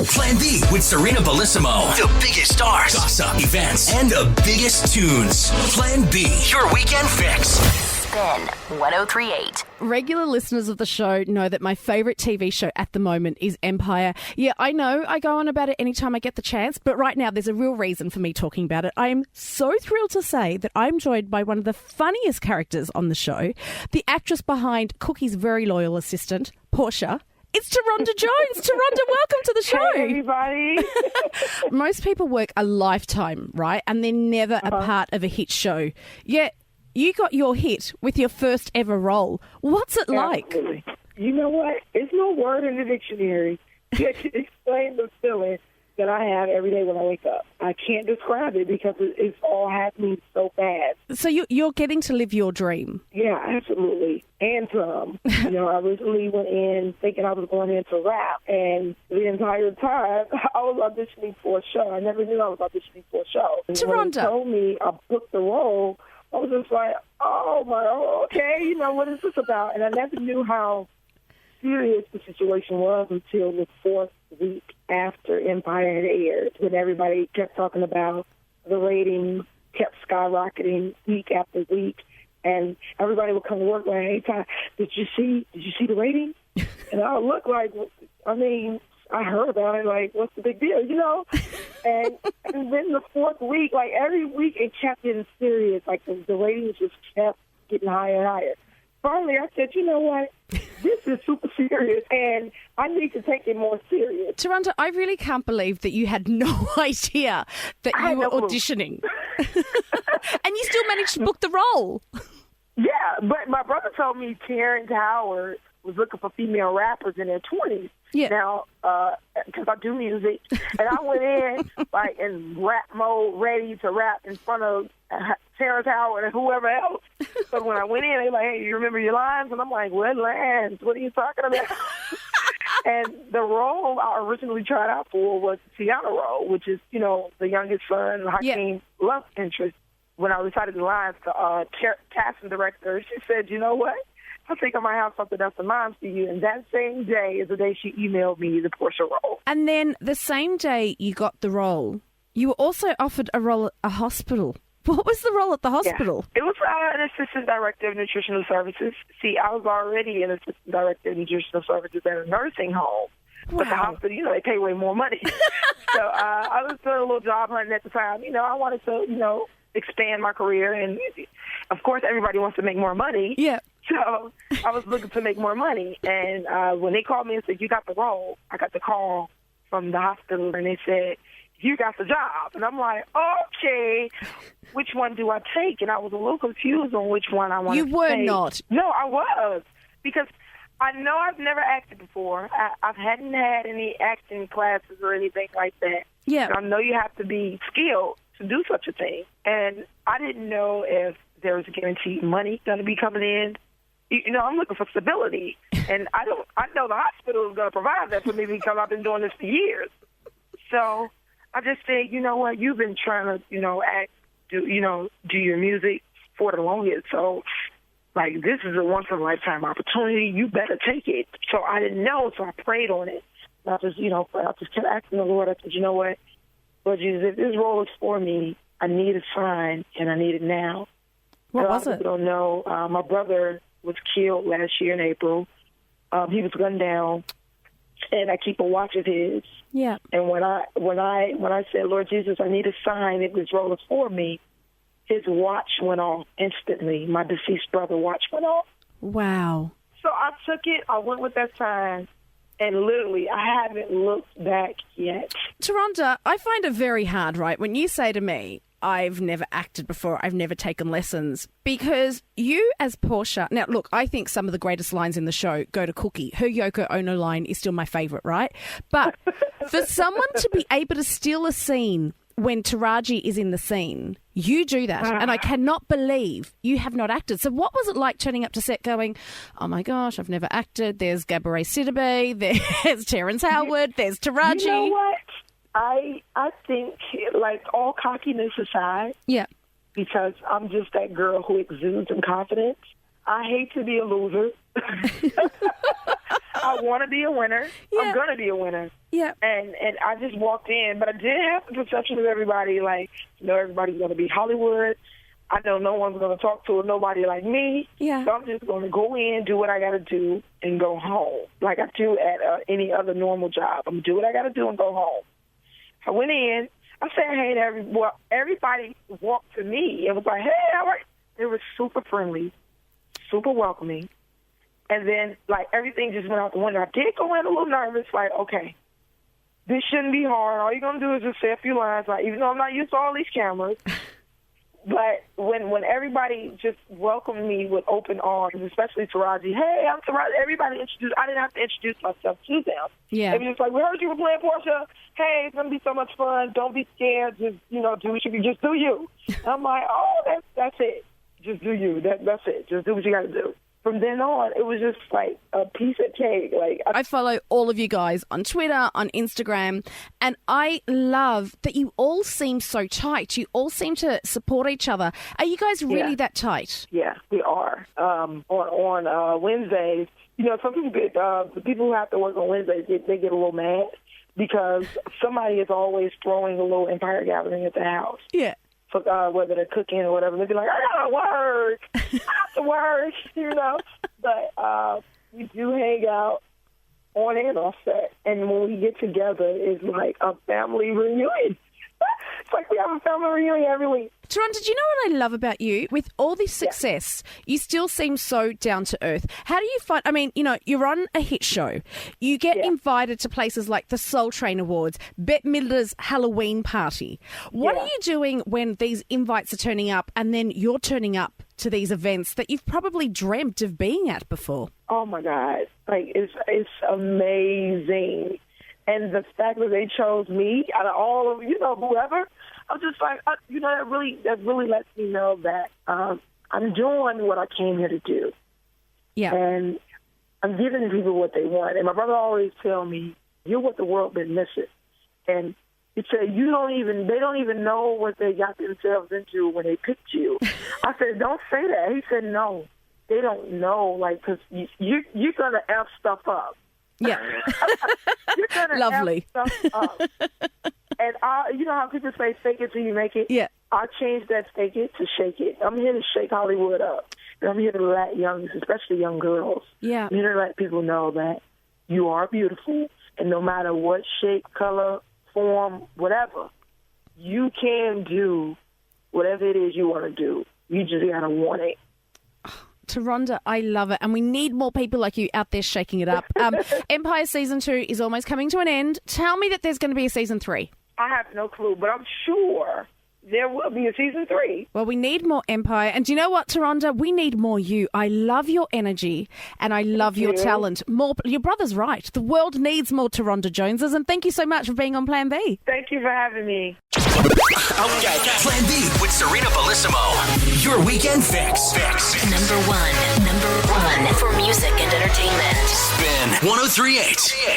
Plan B with Sarina Bellissimo. The biggest stars, gossip, events, and the biggest tunes. Plan B, your weekend fix. Spin 103.8. Regular listeners of the show know that my favourite TV show at the moment is Empire. Yeah, I know I go on about it anytime I get the chance, but right now there's a real reason for me talking about it. I am so thrilled to say that I'm joined by one of the funniest characters on the show, the actress behind Cookie's very loyal assistant, Porsha. It's Taronda Jones. Taronda, welcome to the show. Hey, everybody. Most people work a lifetime, right? And they're never a part of a hit show. Yet you got your hit with your first ever role. What's it like? Absolutely. You know what? It's no word in the dictionary that can explain the feeling that I have every day when I wake up. I can't describe it because it's all happening so fast. So you're getting to live your dream. Yeah, absolutely. And some. I originally went in thinking I was going into rap, and the entire time I was auditioning for a show. I never knew I was auditioning for a show. And Taronda. when they told me I booked the role, I was just like, okay, what is this about? And I never knew how serious the situation was until the fourth week after Empire had aired, when everybody kept talking about the ratings kept skyrocketing week after week, and everybody would come to work like, "Hey, Ty, did you see the ratings?" And I would look like, I heard about it, like, what's the big deal, And then the fourth week, like every week it kept getting serious, like the ratings just kept getting higher and higher. Finally, I said, you know what? This is super serious, and I need to take it more serious. Taronda, I really can't believe that you had no idea that you were auditioning. And you still managed to book the role. Yeah, but my brother told me Terrence Howard was looking for female rappers in their 20s. Yeah. Now, because I do music, and I went in like in rap mode, ready to rap in front of Terrence Howard and whoever else. So when I went in, they were like, "Hey, you remember your lines?" And I'm like, "What lines? What are you talking about?" And the role I originally tried out for was the Tiana role, which is, the youngest son, Hakeem's love interest. When I recited the lines, the casting director, she said, "You know what? I think I might have something else in mind for you." And that same day is the day she emailed me the Porsha role. And then the same day you got the role, you were also offered a role at a hospital. What was the role at the hospital? Yeah. It was an assistant director of nutritional services. See, I was already an assistant director of nutritional services at a nursing home. Wow. But the hospital, they pay way more money. So I was doing a little job hunting at the time. I wanted to, expand my career. And, of course, everybody wants to make more money. Yeah. So I was looking to make more money. And when they called me and said, "You got the role," I got the call from the hospital, and they said, "You got the job." And I'm like, okay, which one do I take? And I was a little confused on which one I wanted to take. You were not. No, I was. Because I know I've never acted before. I hadn't had any acting classes or anything like that. Yeah. And I know you have to be skilled to do such a thing. And I didn't know if there was guaranteed money going to be coming in. I'm looking for stability. And I know the hospital is going to provide that for me because I've been doing this for years. So I just said, you know what, you've been trying to, act, do your music for the longest. So, like, this is a once-in-a-lifetime opportunity. You better take it. So I didn't know, so I prayed on it. And I just kept asking the Lord. I said, you know what, Lord Jesus, if this role is for me, I need a sign, and I need it now. What was it? People don't know. My brother was killed last year in April. He was gunned down, and I keep a watch of his. Yeah. And when I said, "Lord Jesus, I need a sign if this role is for me," his watch went off instantly. My deceased brother's watch went off. Wow. So I took it. I went with that sign, and literally, I haven't looked back yet. Taronda, I find it very hard, right, when you say to me, "I've never acted before, I've never taken lessons," because you as Porsha... Now, look, I think some of the greatest lines in the show go to Cookie. Her Yoko Ono line is still my favourite, right? But for someone to be able to steal a scene when Taraji is in the scene, you do that. And I cannot believe you have not acted. So what was it like turning up to set going, "Oh my gosh, I've never acted. There's Gabourey Sidibe, there's Terrence Howard, there's Taraji." You know what? I think, like, all cockiness aside, Yeah. because I'm just that girl who exudes in confidence, I hate to be a loser. I want to be a winner. Yeah. I'm going to be a winner. Yeah. And I just walked in, but I did have the perception of everybody, like, everybody's going to be Hollywood. I know no one's going to talk to nobody like me. Yeah. So I'm just going to go in, do what I got to do, and go home, like I do at any other normal job. I'm going to do what I got to do and go home. I went in. I said, hey, to everybody walked to me and was like, hey, how are you? They were super friendly, super welcoming. And then, like, everything just went out the window. I did go in a little nervous, like, okay, this shouldn't be hard. All you're going to do is just say a few lines, like, even though I'm not used to all these cameras. But when everybody just welcomed me with open arms, especially Taraji, hey, I'm Taraji. Everybody introduced. I didn't have to introduce myself to them. Yeah. It was just like, we heard you were playing Porsha. Hey, it's going to be so much fun. Don't be scared. Just, do what you can. Just do you. I'm like, oh, that's it. Just do you. That's it. Just do what you got to do. From then on, it was just like a piece of cake. Like I follow all of you guys on Twitter, on Instagram, and I love that you all seem so tight. You all seem to support each other. Are you guys really that tight? Yeah, we are. On Wednesdays, some people the people who have to work on Wednesdays, they get a little mad because somebody is always throwing a little Empire Gathering at the house. Yeah. Whether they're cooking or whatever, they'd be like, I gotta work. I have to work, But we do hang out on and off set. And when we get together, it's like a family reunion. It's like we have a family reunion every week. Taronda, do you know what I love about you? With all this success, you still seem so down to earth. How do you find, you're on a hit show. You get invited to places like the Soul Train Awards, Bette Midler's Halloween party. What are you doing when these invites are turning up and then you're turning up to these events that you've probably dreamt of being at before? Oh, my God. Like, it's amazing. And the fact that they chose me out of all of, whoever, I'm just like, that really lets me know that I'm doing what I came here to do. Yeah. And I'm giving people what they want. And my brother always tell me, you're what the world been missing. And he said, they don't even know what they got themselves into when they picked you. I said, don't say that. He said, no, they don't know, like, because you're going to F stuff up. Yeah. You're gonna Lovely. F stuff up. And you know how people say fake it till you make it? Yeah. I changed that fake it to shake it. I'm here to shake Hollywood up. And I'm here to let especially young girls. Yeah. I'm here to let people know that you are beautiful. And no matter what shape, color, form, whatever, you can do whatever it is you want to do. You just got to want it. Taronda, I love it. And we need more people like you out there shaking it up. Empire Season 2 is almost coming to an end. Tell me that there's going to be a Season 3. I have no clue, but I'm sure there will be a Season 3. Well, we need more Empire. And do you know what, Taronda? We need more you. I love your energy and I love your talent. Your brother's right. The world needs more Taronda Joneses. And thank you so much for being on Plan B. Thank you for having me. Okay. Plan B with Sarina Bellissimo. Your weekend fix. Number one for music and entertainment. Spin 103.8.